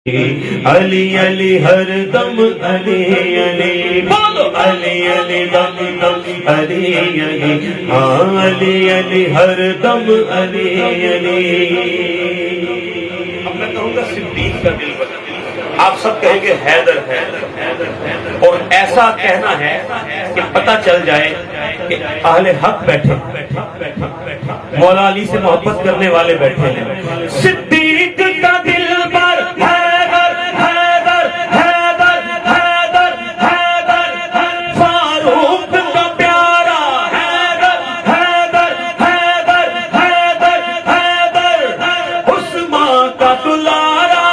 علی علی ہر دم علی علی بولو علی علی دم دم علی علی ہاں علی علی ہر دم علی علی. اب میں کہوں گا صدیق کا دل بدل، آپ سب کہیں گے حیدر حیدر، اور ایسا کہنا ہے کہ پتہ چل جائے کہ اہل حق بیٹھے، مولا علی سے محبت کرنے والے بیٹھے ہیں. صدیق کا دل بر حیدر حیدر حیدر حیدر حیدر، فاروق کا پیارا حیدر حیدر حیدر حیدر حیدر، عثمان کا دلارا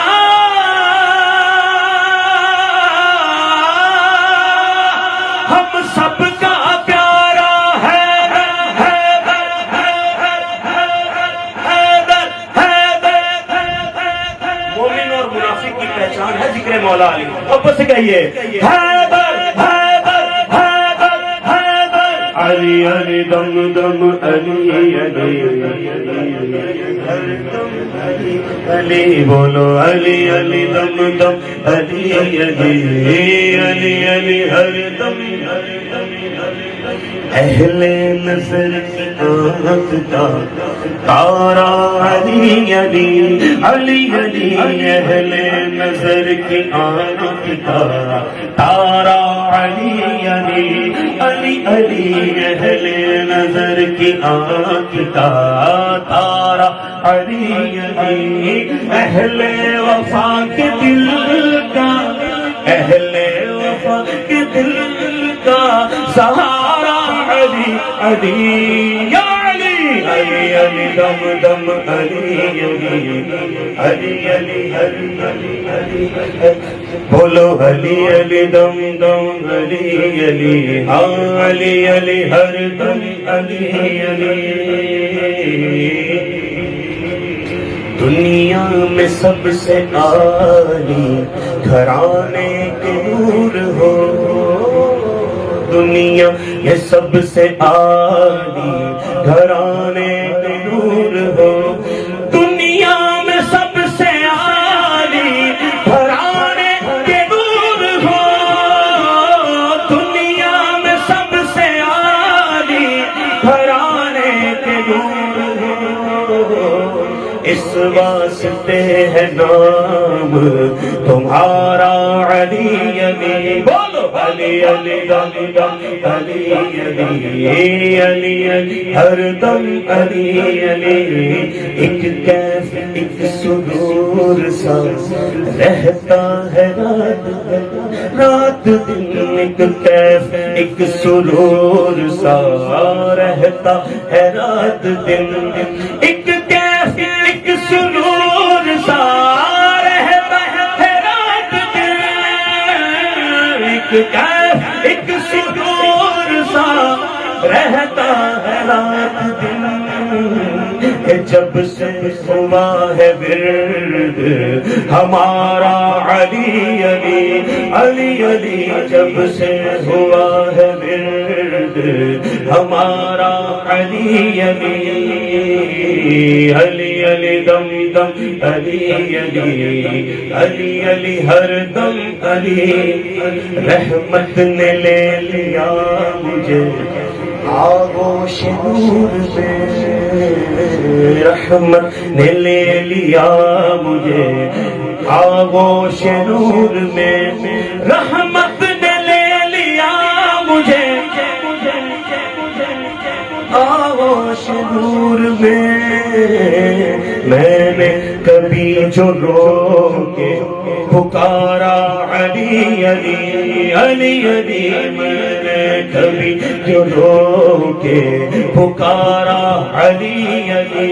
ہم سب کا پیارا حیدر حیدر حیدر حیدر. مومن اور منافق کی پہچان ہے ذکر مولا علی. واپس سے کہیے حیدر حیدر حیدر حیدر، علی علی دم دم علی علی علی، بولو علی علی دم دم علی علی علی علی ہر دم. اہل نظر کی آنکھ کا تارا علی علی علی علی، اہل نظر کی آنکھ کا تارا علی علی علی علی، اہل نظر کی آنکھ کا تارا علی علی، اہل وفا کے دل کا، اہل وفا کے دل کا سہارا علی علی یا علی علی علی دم دم علی علی علی علی علی علی، بولو علی علی دم دم علی علی ہاں علی علی ہر دم علی علی. دنیا میں سب سے عالی گھرانے کے نور ہو، دنیا میں سب سے عالی گھرانے کے نور ہو، دنیا میں سب سے عالی گھرانے کے نور ہو، دنیا میں سب سے عالی گھرانے کے نور ہو، اس واسطے ہے نام تمہارا علی علی. بولو علی علی دم دم علی علی علی علی ہر دم علی علی. ایک کیف ایک سرور سا رہتا ہے رات دن، ایک کیف ایک سرور سا رہتا ہے رات دن، ایک کیف ایک سرور سا رہتا ہے رات دن، ایک کیف ایک سرور سا رہتا ہے رات دن. جب سے ہوا ہے ورد ہمارا علی علی علی علی، جب سے ہوا ہے ورد ہمارا علی علی علی علی دم دم علی علی علی علی ہر دم علی. رحمت نے لے لیا مجھے آغوش نور میں، رحمت نے لے لیا مجھے آغوش نور میں، رحمت نے لے لیا مجھے آغوش نور میں. میں نے کبھی جو رو کے پکارا علی علی علی علی، میں نے کبھی جو رو کے پکارا علی علی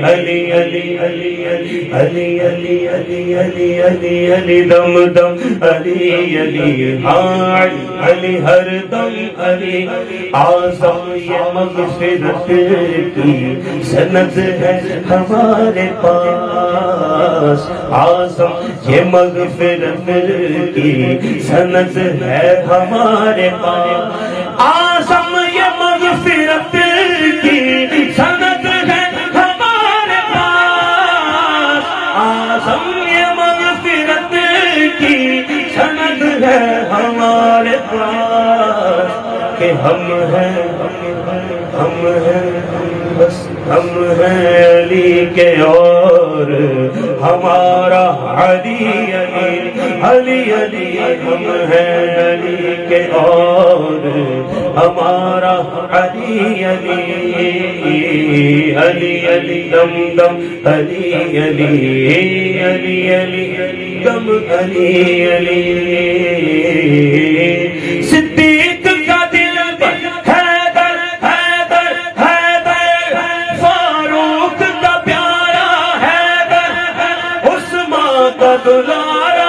علی علی علی علی علی علی علی علی علی دم دم علی علی ہاں علی ہر دم علی. اعظم یہ مغفرت کی سند ہے ہمارے پاس، اعظم یہ مغفرت کی سند ہے ہمارے پاس، اعظم یہ مغفرت کی سند ہے ہمارے پاس، اعظم ہمارے پاس کہ ہم ہیں بس ہم ہیں علی کے اور ہمارا علی علی علی علی ہم ہیں علی کے اور ہمارا علی علی علی علی دم دم علی علی علی علی دم علی علی صدیق کا دل پر حیدر حیدر حیدر فاروق کا پیارا حیدر عثمان کا دلارا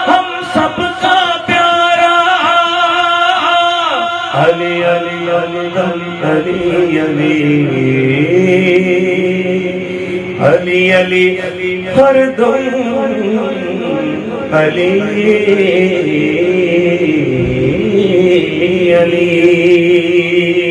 ہم سب کا پیارا علی علی علی علی علی علی علی ہر دم علی علی